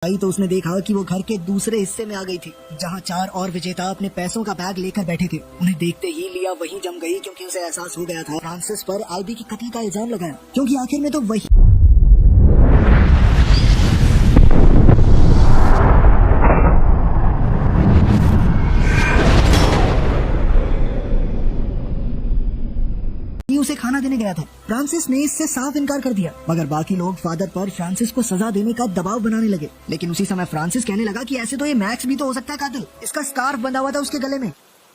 आई तो उसने देखा कि वो घर के दूसरे हिस्से में आ गई थी, जहाँ 4 और विजेता अपने पैसों का बैग लेकर बैठे थे। उन्हें देखते ही लिया वहीं जम गई, क्योंकि उसे एहसास हो गया था फ्रांसिस पर आल्बी की कत्ल का इल्जाम लगाया, क्योंकि आखिर में तो वही उसे खाना देने गया था। फ्रांसिस ने इससे साफ इनकार कर दिया, मगर बाकी लोग फादर पर फ्रांसिस को सजा देने का दबाव बनाने लगे। लेकिन उसी समय फ्रांसिस कहने लगा कि ऐसे तो ये मैक्स भी तो हो सकता है कातिल, इसका स्कार्फ बंधा हुआ था उसके गले में।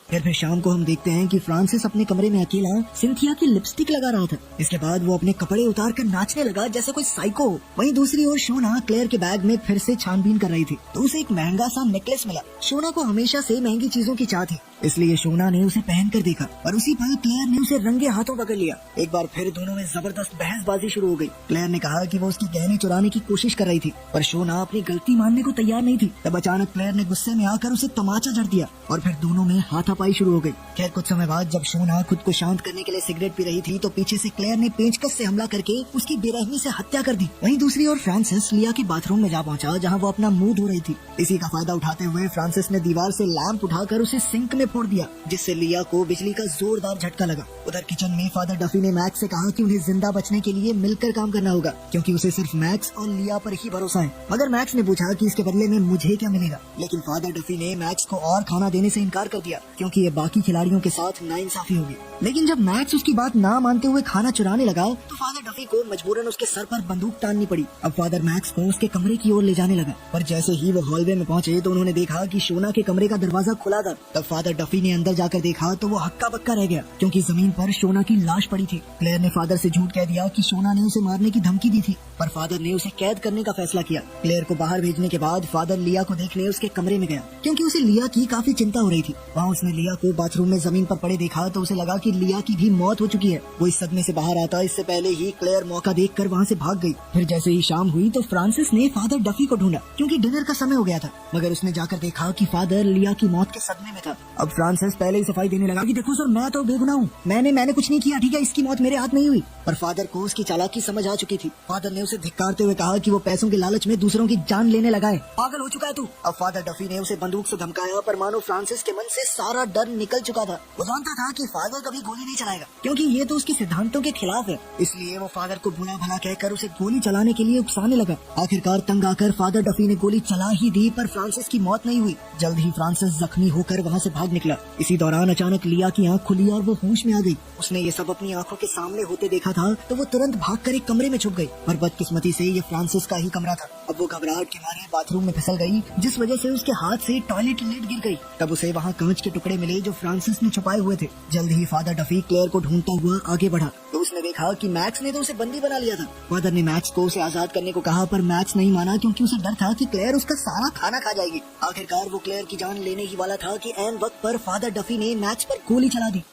फिर शाम को हम देखते हैं कि फ्रांसिस अपने कमरे में अकेला सिंथिया की लिपस्टिक लगा रहा था। इसके बाद वो अपने कपड़े उतार कर नाचने लगा जैसे कोई साइको। वहीं दूसरी ओर शोना क्लेयर के बैग में फिर से छानबीन कर रही थी, तो उसे एक महंगा सा नेकलेस मिला। शोना को हमेशा से महंगी चीजों की चाह थी, इसलिए शोना ने उसे पहन कर देखा और उसी पल क्लेयर ने उसे रंगे हाथों पकड़ लिया। एक बार फिर दोनों में जबरदस्त बहसबाजी शुरू हो गई। क्लेयर ने कहा कि वो उसकी गहने चुराने की कोशिश कर रही थी, पर शोना अपनी गलती मानने को तैयार नहीं थी। तब अचानक क्लेयर ने गुस्से में आकर उसे तमाचा जड़ दिया और फिर दोनों में हाथापाई शुरू हो गई। खैर कुछ समय बाद जब शोना खुद को शांत करने के लिए सिगरेट पी रही थी, तो पीछे से क्लेयर ने पेंचकस से हमला करके उसकी बेरहमी से हत्या कर दी। वहीं दूसरी ओर फ्रांसिस लिया के बाथरूम में जा पहुंचा, जहां वो अपना मुंह धो रही थी। इसी का फायदा उठाते हुए फ्रांसिस ने दीवार से लैंप उठाकर उसे सिंक में फोड़ दिया, जिससे लिया को बिजली का जोरदार झटका लगा। उधर किचन में फादर डफी ने मैक्स से कहा कि उन्हें जिंदा बचने के लिए मिलकर काम करना होगा, क्योंकि उसे सिर्फ मैक्स और लिया पर ही भरोसा है। मगर मैक्स ने पूछा कि इसके बदले में मुझे क्या मिलेगा, लेकिन फादर डफी ने मैक्स को और खाना देने से इनकार कर दिया, क्योंकि ये बाकी खिलाड़ियों के साथ नाइंसाफी होगी। लेकिन जब मैक्स उसकी बात ना मानते हुए खाना चुराने लगा, तो फादर डफी को मजबूरन उसके सर पर बंदूक ताननी पड़ी। अब फादर मैक्स को उसके कमरे की ओर ले जाने लगा, पर जैसे ही वो हॉलवे में पहुंचे तो उन्होंने देखा कि शोना के कमरे का दरवाजा खुला था। तब फादर डफी ने अंदर जाकर देखा तो वो हक्का बक्का रह गया, क्योंकि जमीन पर शोना की लाश पड़ी थी। क्लेयर ने फादर से झूठ कह दिया कि शोना ने उसे मारने की धमकी दी थी, पर फादर ने उसे कैद करने का फैसला किया। क्लेयर को बाहर भेजने के बाद फादर लिया को देखने उसके कमरे में गया, क्योंकि उसे लिया की काफी चिंता हो रही थी। वहाँ उसने लिया को बाथरूम में जमीन पर पड़े देखा तो उसे लगा कि लिया की भी मौत हो चुकी है। वो इस सदमे से बाहर आता इससे पहले ही क्लेयर मौका देखकर वहाँ से भाग गई। फिर जैसे ही शाम हुई तो फ्रांसिस ने फादर डफी को ढूंढा, क्योंकि डिनर का समय हो गया था, मगर उसने जाकर देखा कि फादर लिया की मौत के सदमे में था। अब फ्रांसिस पहले ही सफाई देने लगा कि देखो सर, मैं तो बेगुनाह हूँ, मैंने कुछ नहीं किया, ठीक है, इसकी मौत मेरे हाथ नहीं हुई। पर फादर को उसकी चालाकी समझ आ चुकी थी। फादर ने उसे धिक्कारते हुए कहा कि वो पैसों के लालच में दूसरों की जान लेने लगा है, पागल हो चुका है तू। अब फादर डफी ने उसे बंदूक से धमकाया, पर मानो फ्रांसिस के मन से सारा डर निकल चुका था। वो जानता था कि फादर कभी गोली नहीं चलाएगा, क्योंकि ये तो उसके सिद्धांतों के खिलाफ है। इसलिए वो फादर को बुरा भला कहकर उसे गोली चलाने के लिए उकसाने लगा। आखिरकार तंग आकर फादर डफी ने गोली चला ही दी, पर फ्रांसिस की मौत नहीं हुई। जल्द ही फ्रांसिस जख्मी होकर वहाँ से भाग निकला। इसी दौरान अचानक लिया की आँख खुली और वो होश में आ गई। उसने ये सब अपनी आंखों के सामने होते देखा था, तो वो तुरंत भागकर एक कमरे में छुप गई, पर बदकिस्मती से ये फ्रांसिस का ही कमरा था। अब वो घबराहट के मारे बाथरूम में फिसल गई, जिस वजह से उसके हाथ से टॉयलेट लिड गिर गई। तब उसे वहाँ कांच के टुकड़े मिले जो फ्रांसिस ने छुपाए हुए थे। जल्द ही फादर डफी क्लेयर को ढूंढता हुआ आगे बढ़ा, तो उसने देखा कि मैक्स ने तो उसे बंदी बना लिया था। फादर ने मैक्स को उसे आजाद करने को कहा, पर मैक्स नहीं माना, क्योंकि उसे डर था कि क्लेयर उसका सारा खाना खा जाएगी। आखिरकार वो क्लेयर की जान लेने ही वाला था कि ऐन वक्त पर फादर डफी ने मैक्स पर गोली चला दी।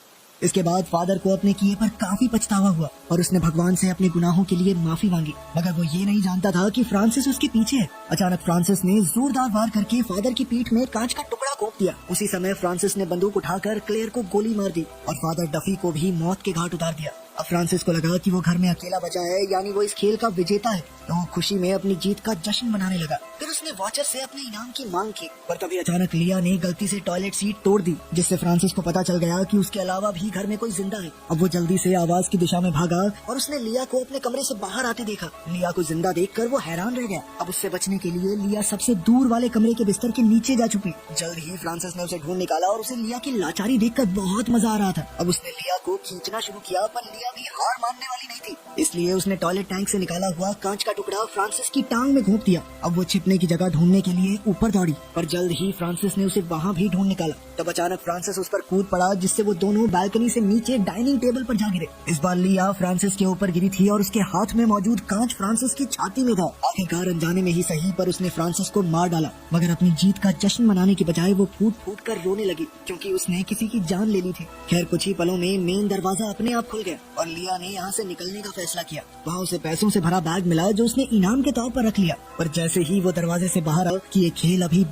इसके बाद फादर को अपने किए पर काफी पछतावा हुआ और उसने भगवान से अपने गुनाहों के लिए माफी मांगी, मगर वो ये नहीं जानता था कि फ्रांसिस उसके पीछे है। अचानक फ्रांसिस ने जोरदार वार करके फादर की पीठ में कांच का टुकड़ा घोंप दिया। उसी समय फ्रांसिस ने बंदूक उठाकर क्लेयर को गोली मार दी और फादर डफी को भी मौत के घाट उतार दिया। अब फ्रांसिस को लगा कि वो घर में अकेला बचा है, यानी वो इस खेल का विजेता है, तो वो खुशी में अपनी जीत का जश्न मनाने लगा। फिर उसने वॉचर से अपने इनाम की मांग की, पर तभी अचानक लिया ने गलती से टॉयलेट सीट तोड़ दी, जिससे फ्रांसिस को पता चल गया कि उसके अलावा भी घर में कोई जिंदा है। अब वो जल्दी से आवाज की दिशा में भागा और उसने लिया को अपने कमरे से बाहर आते देखा। लिया को जिंदा देखकर वो हैरान रह गया। अब उससे बचने के लिए लिया सबसे दूर वाले कमरे के बिस्तर के नीचे जा छुपी। जल्द ही फ्रांसिस ने उसे ढूंढ निकाला और उसे लिया की लाचारी देखकर बहुत मजा आ रहा था। अब उसने लिया को खींचना शुरू किया, पर लिया भी हार मानने वाली नहीं थी, इसलिए उसने टॉयलेट टैंक से निकाला हुआ कांच का टुकड़ा फ्रांसिस की टांग में घोंप दिया। अब वो छिपने की जगह ढूंढने के लिए ऊपर दौड़ी, पर जल्द ही फ्रांसिस ने उसे वहाँ भी ढूंढ निकाला। तब अचानक फ्रांसिस उस पर कूद पड़ा, जिससे वो दोनों बालकनी से नीचे डाइनिंग टेबल पर जा गिरे। इस बार लिया फ्रांसिस के ऊपर गिरी थी और उसके हाथ में मौजूद कांच फ्रांसिस की छाती में था। आखिरकार अनजाने में ही सही, पर उसने फ्रांसिस को मार डाला, मगर अपनी जीत का जश्न मनाने की बजाय वो फूट फूट कर रोने लगी, क्योंकि उसने किसी की जान ले ली थी। खैर कुछ ही पलों में मेन दरवाजा अपने आप खुल गया और लिया ने यहाँ से निकलने का फैसला किया। वहाँ उसे पैसों से भरा बैग मिला, जो उसने इनाम के तौर पर रख लिया। पर जैसे ही वो दरवाजे से बाहर आया कि ये खेल अभी